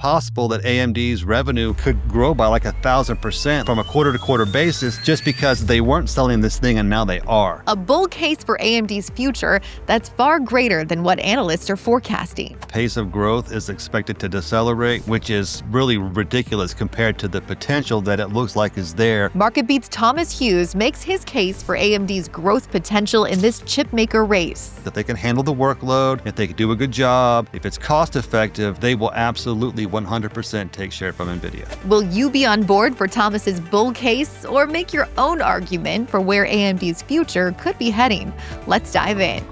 possible that AMD's revenue could grow by like 1,000% from a quarter-to-quarter basis just because they weren't selling this thing and now they are. A bull case for AMD's future that's far greater than what analysts are forecasting. Pace of growth is expected to decelerate, which is really ridiculous compared to the potential that it looks like is there. MarketBeat's Thomas Hughes makes his case for AMD's growth potential in this chipmaker race. If they can handle the workload, if they can do a good job, if it's cost effective, they will absolutely 100% take share from NVIDIA. Will you be on board for Thomas's bull case or make your own argument for where AMD's future could be heading? Let's dive in.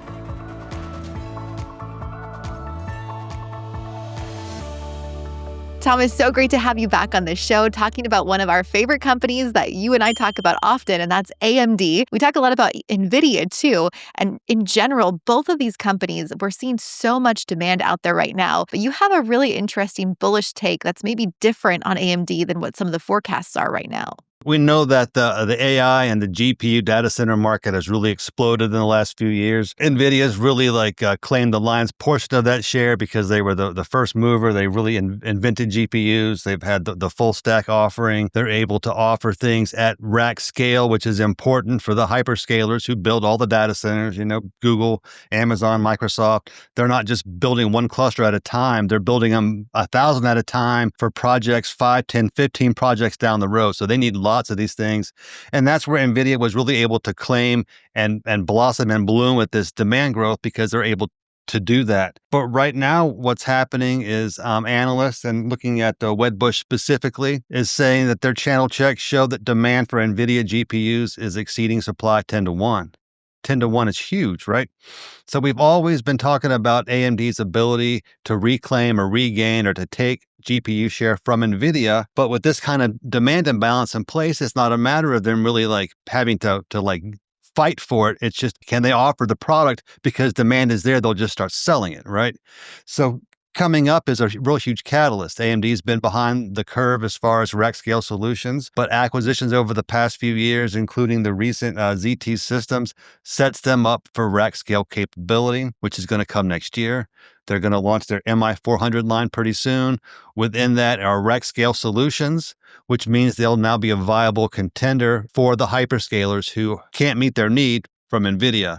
Thomas, so great to have you back on the show talking about one of our favorite companies that you and I talk about often, and that's AMD. We talk a lot about NVIDIA too, and in general, both of these companies, we're seeing so much demand out there right now, but you have a really interesting bullish take that's maybe different on AMD than what some of the forecasts are right now. We know that the AI and the GPU data center market has really exploded in the last few years. NVIDIA's really claimed the lion's portion of that share because they were the first mover. They really invented GPUs. They've had the full stack offering. They're able to offer things at rack scale, which is important for the hyperscalers who build all the data centers, Google, Amazon, Microsoft. They're not just building one cluster at a time. They're building them 1,000 at a time for projects, 5, 10, 15 projects down the road. So they need lots of these things. And that's where NVIDIA was really able to claim and blossom and bloom with this demand growth because they're able to do that. But right now, what's happening is analysts, and looking at Wedbush specifically, is saying that their channel checks show that demand for NVIDIA GPUs is exceeding supply 10 to 1. 10 to 1 is huge, right? So we've always been talking about AMD's ability to reclaim or regain or to take GPU share from NVIDIA. But with this kind of demand imbalance in place, it's not a matter of them really having to fight for it. It's just, can they offer the product? Because demand is there, they'll just start selling it, right? So coming up is a real huge catalyst. AMD's been behind the curve as far as rack scale solutions, but acquisitions over the past few years, including the recent ZT Systems, sets them up for rack scale capability, which is going to come next year. They're going to launch their MI400 line pretty soon. Within that are rack scale solutions, which means they'll now be a viable contender for the hyperscalers who can't meet their need from NVIDIA.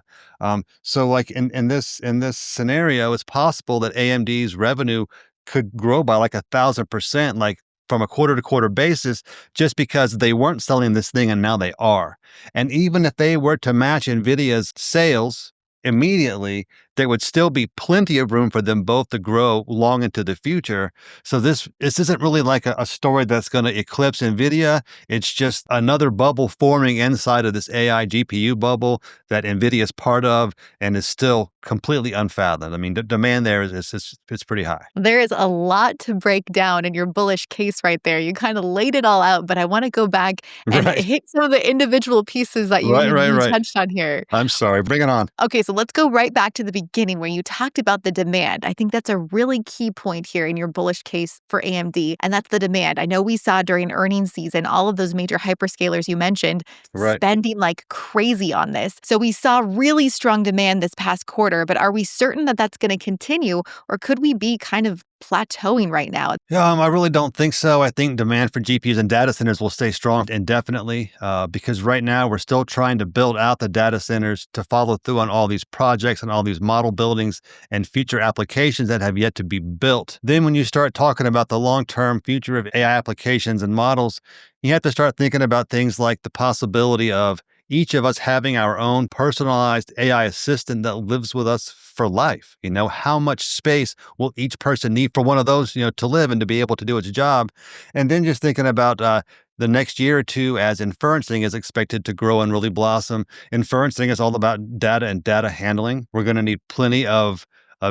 So in this scenario, it's possible that AMD's revenue could grow by 1,000%, from a quarter-to-quarter basis, just because they weren't selling this thing and now they are. And even if they were to match NVIDIA's sales immediately, there would still be plenty of room for them both to grow long into the future. So this isn't really like a story that's going to eclipse NVIDIA. It's just another bubble forming inside of this AI GPU bubble that NVIDIA is part of and is still completely unfathomed. I mean, the demand there is pretty high. There is a lot to break down in your bullish case right there. You kind of laid it all out, but I want to go back and hit some of the individual pieces that you touched on here. I'm sorry. Bring it on. Okay, so let's go right back to the beginning where you talked about the demand. I think that's a really key point here in your bullish case for AMD, and that's the demand. I know we saw during earnings season, all of those major hyperscalers you mentioned spending like crazy on this. So we saw really strong demand this past quarter, but are we certain that that's going to continue, or could we be kind of plateauing right now? Yeah, I really don't think so. I think demand for GPUs and data centers will stay strong indefinitely because right now we're still trying to build out the data centers to follow through on all these projects and all these model buildings and future applications that have yet to be built. Then when you start talking about the long-term future of AI applications and models, you have to start thinking about things like the possibility of each of us having our own personalized AI assistant that lives with us for life. How much space will each person need for one of those, to live and to be able to do its job? And then just thinking about the next year or two as inferencing is expected to grow and really blossom. Inferencing is all about data and data handling. We're going to need plenty of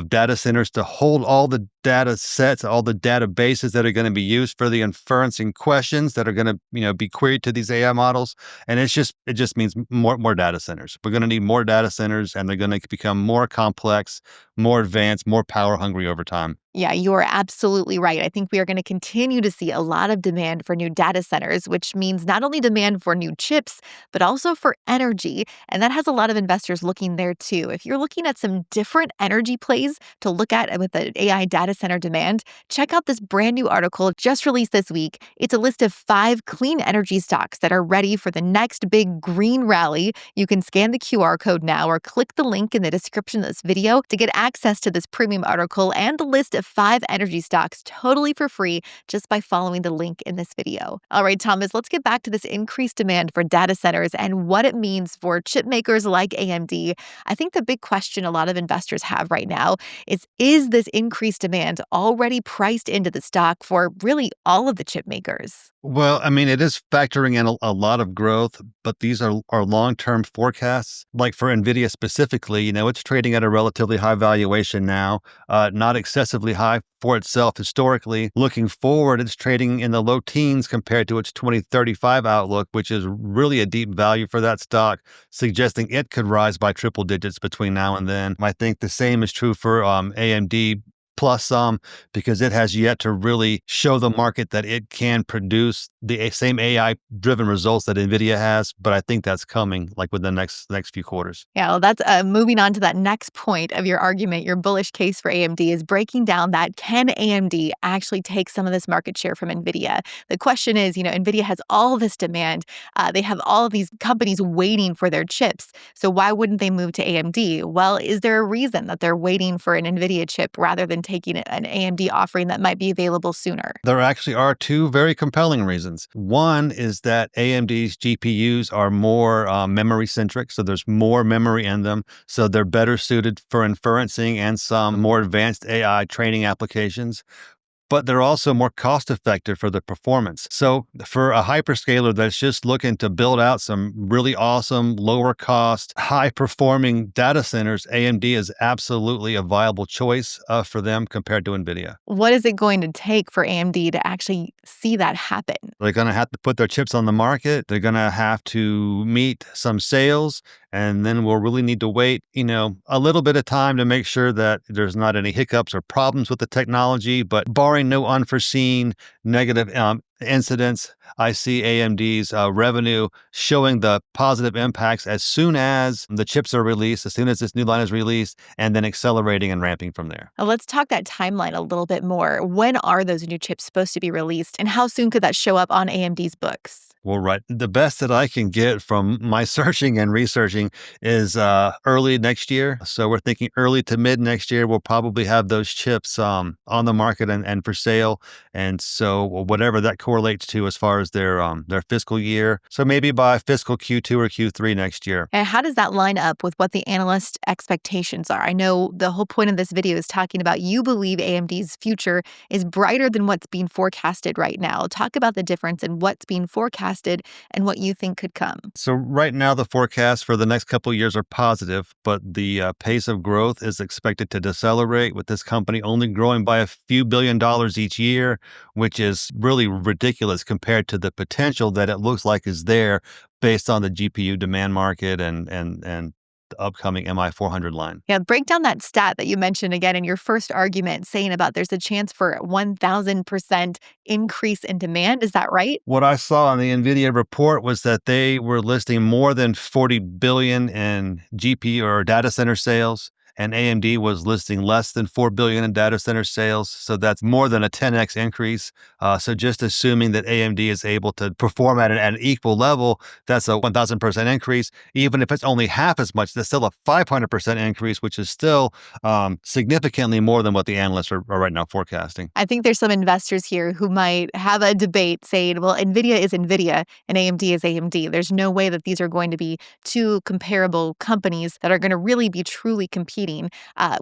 data centers to hold all the data sets, all the databases that are going to be used for the inferencing questions that are going to, be queried to these AI models. And it just means more data centers. We're going to need more data centers, and they're going to become more complex, more advanced, more power hungry over time. Yeah, you are absolutely right. I think we are going to continue to see a lot of demand for new data centers, which means not only demand for new chips, but also for energy. And that has a lot of investors looking there too. If you're looking at some different energy plays to look at with the AI data center demand, check out this brand new article just released this week. It's a list of 5 clean energy stocks that are ready for the next big green rally. You can scan the QR code now or click the link in the description of this video to get access to this premium article and the list of 5 energy stocks totally for free just by following the link in this video. All right, Thomas, let's get back to this increased demand for data centers and what it means for chip makers like AMD. I think the big question a lot of investors have right now is this increased demand already priced into the stock for really all of the chip makers? Well, I mean, it is factoring in a lot of growth, but these are long-term forecasts. Like for NVIDIA specifically, it's trading at a relatively high valuation now, not excessively high for itself historically. Looking forward, it's trading in the low teens compared to its 2035 outlook, which is really a deep value for that stock, suggesting it could rise by triple digits between now and then. I think the same is true for AMD plus some, because it has yet to really show the market that it can produce the same AI driven results that NVIDIA has. But I think that's coming like within the next few quarters. Yeah, well, that's moving on to that next point of your argument. Your bullish case for AMD is breaking down that can AMD actually take some of this market share from NVIDIA? The question is, NVIDIA has all this demand. They have all of these companies waiting for their chips. So why wouldn't they move to AMD? Well, is there a reason that they're waiting for an NVIDIA chip rather than taking an AMD offering that might be available sooner? There actually are two very compelling reasons. One is that AMD's GPUs are more memory centric, so there's more memory in them. So they're better suited for inferencing and some more advanced AI training applications. But they're also more cost effective for the performance. So for a hyperscaler that's just looking to build out some really awesome, lower cost, high performing data centers, AMD is absolutely a viable choice for them compared to NVIDIA. What is it going to take for AMD to actually see that happen? They're going to have to put their chips on the market. They're going to have to meet some sales. And then we'll really need to wait, a little bit of time to make sure that there's not any hiccups or problems with the technology. But barring no unforeseen negative incidents, I see AMD's revenue showing the positive impacts as soon as the chips are released, as soon as this new line is released, and then accelerating and ramping from there. Now, let's talk that timeline a little bit more. When are those new chips supposed to be released, and how soon could that show up on AMD's books? Well, right. The best that I can get from my searching and researching is early next year. So we're thinking early to mid next year, we'll probably have those chips on the market and for sale. And so whatever that correlates to as far as their fiscal year. So maybe by fiscal Q2 or Q3 next year. And how does that line up with what the analyst expectations are? I know the whole point of this video is talking about you believe AMD's future is brighter than what's being forecasted right now. Talk about the difference in what's being forecasted and what you think could come. So right now, the forecasts for the next couple of years are positive, but the pace of growth is expected to decelerate, with this company only growing by a few $1 billion each year, which is really ridiculous compared to the potential that it looks like is there based on the GPU demand market and the upcoming MI400 line. Yeah, break down that stat that you mentioned again in your first argument, saying about there's a chance for 1,000% increase in demand. Is that right? What I saw on the NVIDIA report was that they were listing more than 40 billion in GPU or data center sales, and AMD was listing less than 4 billion in data center sales. So that's more than a 10x increase. So just assuming that AMD is able to perform at an equal level, that's a 1,000% increase. Even if it's only half as much, that's still a 500% increase, which is still significantly more than what the analysts are right now forecasting. I think there's some investors here who might have a debate saying, well, NVIDIA is NVIDIA and AMD is AMD. There's no way that these are going to be two comparable companies that are going to really be truly competing.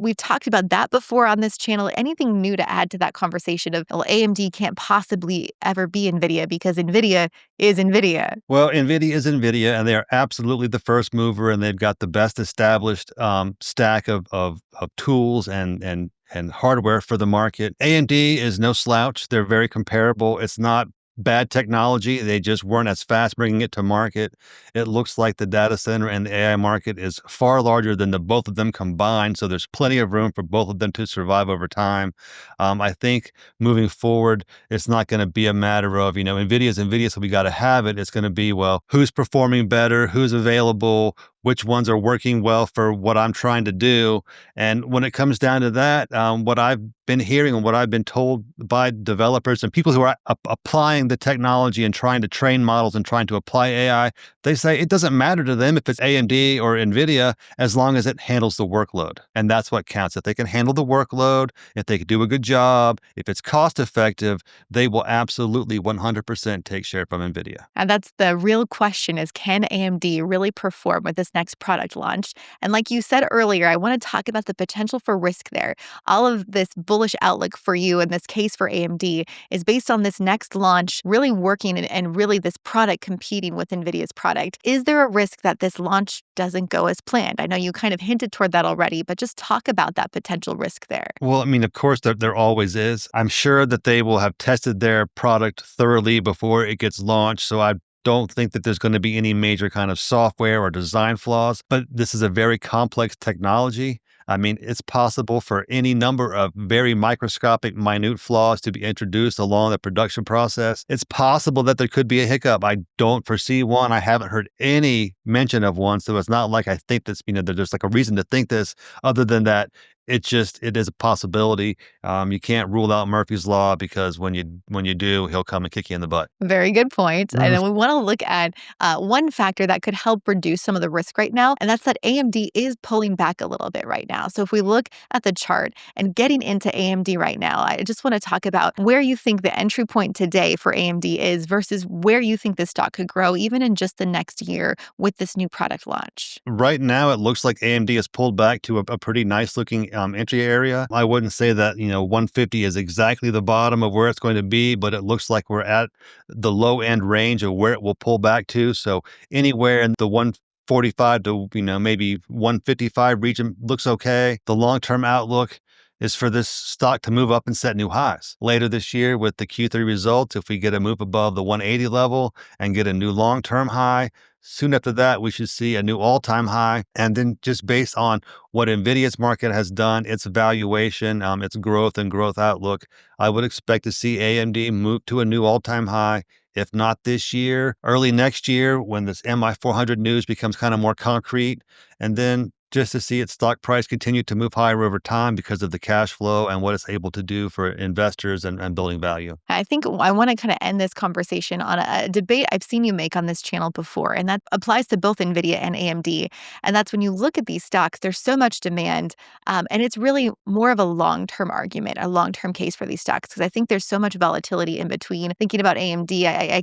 We've talked about that before on this channel. Anything new to add to that conversation of, well, AMD can't possibly ever be NVIDIA because NVIDIA is NVIDIA? Well, NVIDIA is NVIDIA, and they are absolutely the first mover, and they've got the best established stack of tools and hardware for the market. AMD is no slouch. They're very comparable. It's not bad technology. They just weren't as fast bringing it to market. It looks like the data center and the AI market is far larger than the both of them combined. So there's plenty of room for both of them to survive over time. I think moving forward, it's not going to be a matter of, NVIDIA's NVIDIA, so we got to have it. It's going to be, well, who's performing better, who's available, which ones are working well for what I'm trying to do. And when it comes down to that, what I've been hearing and what I've been told by developers and people who are applying the technology and trying to train models and trying to apply AI, they say it doesn't matter to them if it's AMD or NVIDIA as long as it handles the workload. And that's what counts. If they can handle the workload, if they can do a good job, if it's cost effective, they will absolutely 100% take share from NVIDIA. And that's the real question is, can AMD really perform with this next product launch? And like you said earlier, I want to talk about the potential for risk there. All of this bullish outlook for you and this case for AMD is based on this next launch really working and really this product competing with NVIDIA's product. Is there a risk that this launch doesn't go as planned? I know you kind of hinted toward that already, but just talk about that potential risk there. Well, of course, there always is. I'm sure that they will have tested their product thoroughly before it gets launched. So I don't think that there's going to be any major kind of software or design flaws, but this is a very complex technology. It's possible for any number of very microscopic, minute flaws to be introduced along the production process. It's possible that there could be a hiccup. I don't foresee one. I haven't heard any mention of one. So it's not like I think this, that there's like a reason to think this other than that it is a possibility. You can't rule out Murphy's Law because when you do, he'll come and kick you in the butt. Very good point. And Mhm. then we want to look at one factor that could help reduce some of the risk right now, and that's that AMD is pulling back a little bit right now. So if we look at the chart and getting into AMD right now, I just want to talk about where you think the entry point today for AMD is versus where you think the stock could grow even in just the next year with this new product launch. Right now, it looks like AMD has pulled back to a pretty nice looking entry area. I wouldn't say that 150 is exactly the bottom of where it's going to be, but it looks like we're at the low end range of where it will pull back to. So anywhere in the 145 to maybe 155 region looks okay. The long term outlook is for this stock to move up and set new highs later this year with the Q3 results. If we get a move above the 180 level and get a new long term high, soon after that, we should see a new all-time high. And then just based on what NVIDIA's market has done, its valuation, its growth and growth outlook, I would expect to see AMD move to a new all-time high. If not this year, early next year when this MI 400 news becomes kind of more concrete. And then just to see its stock price continue to move higher over time because of the cash flow and what it's able to do for investors and building value. I think I want to kind of end this conversation on a debate I've seen you make on this channel before, and that applies to both NVIDIA and AMD. And that's when you look at these stocks, there's so much demand, and it's really more of a long-term argument, a long-term case for these stocks, because I think there's so much volatility in between. Thinking about AMD, I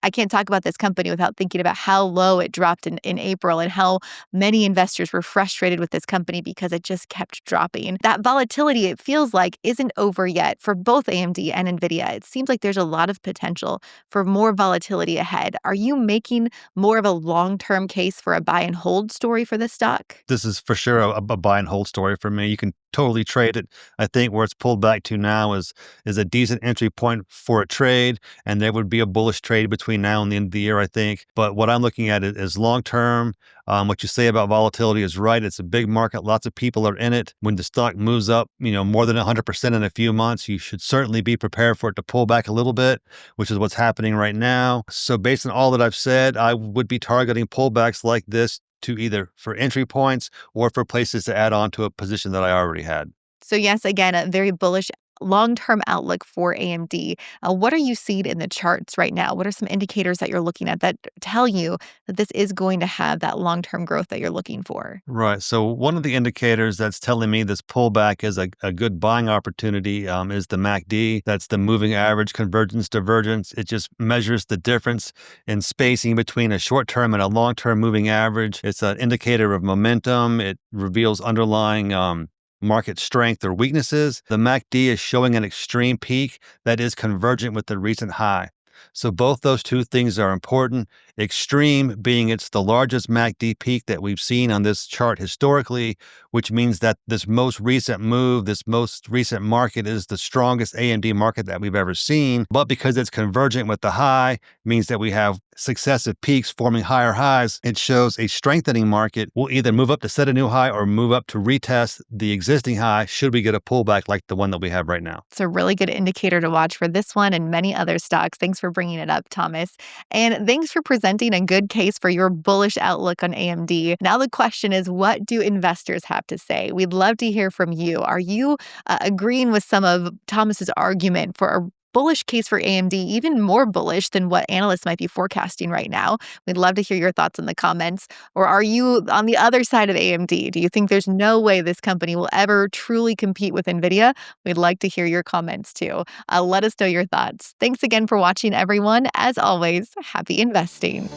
can't talk about this company without thinking about how low it dropped in April and how many investors were frustrated with this company because it just kept dropping. That volatility, it feels like, isn't over yet for both AMD and NVIDIA. It seems like there's a lot of potential for more volatility ahead. Are you making more of a long-term case for a buy and hold story for this stock? This is for sure a buy and hold story for me. You can totally trade it. I think where it's pulled back to now is a decent entry point for a trade, and there would be a bullish trade between now and the end of the year, I think. But what I'm looking at is long term. What you say about volatility is right. It's a big market. Lots of people are in it. When the stock moves up, more than 100% in a few months, you should certainly be prepared for it to pull back a little bit, which is what's happening right now. So based on all that I've said, I would be targeting pullbacks like this to either for entry points or for places to add on to a position that I already had. So yes, again, a very bullish long-term outlook for AMD. What are you seeing in the charts right now? What are some indicators that you're looking at that tell you that this is going to have that long-term growth that you're looking for? Right. So one of the indicators that's telling me this pullback is a good buying opportunity is the MACD. That's the moving average convergence divergence. It just measures the difference in spacing between a short-term and a long-term moving average. It's an indicator of momentum. It reveals underlying market strength or weaknesses. The MACD is showing an extreme peak that is convergent with the recent high. So both those two things are important. Extreme being it's the largest MACD peak that we've seen on this chart historically, which means that this most recent move, this most recent market is the strongest AMD market that we've ever seen. But because it's convergent with the high, means that we have successive peaks forming higher highs. It shows a strengthening market will either move up to set a new high or move up to retest the existing high should we get a pullback like the one that we have right now. It's a really good indicator to watch for this one and many other stocks. Thanks for bringing it up, Thomas. And thanks for presenting a good case for your bullish outlook on AMD. Now, the question is, what do investors have to say? We'd love to hear from you. Are you agreeing with some of Thomas's argument for a bullish case for AMD, even more bullish than what analysts might be forecasting right now? We'd love to hear your thoughts in the comments. Or are you on the other side of AMD? Do you think there's no way this company will ever truly compete with NVIDIA? We'd like to hear your comments too. Let us know your thoughts. Thanks again for watching, everyone. As always, happy investing.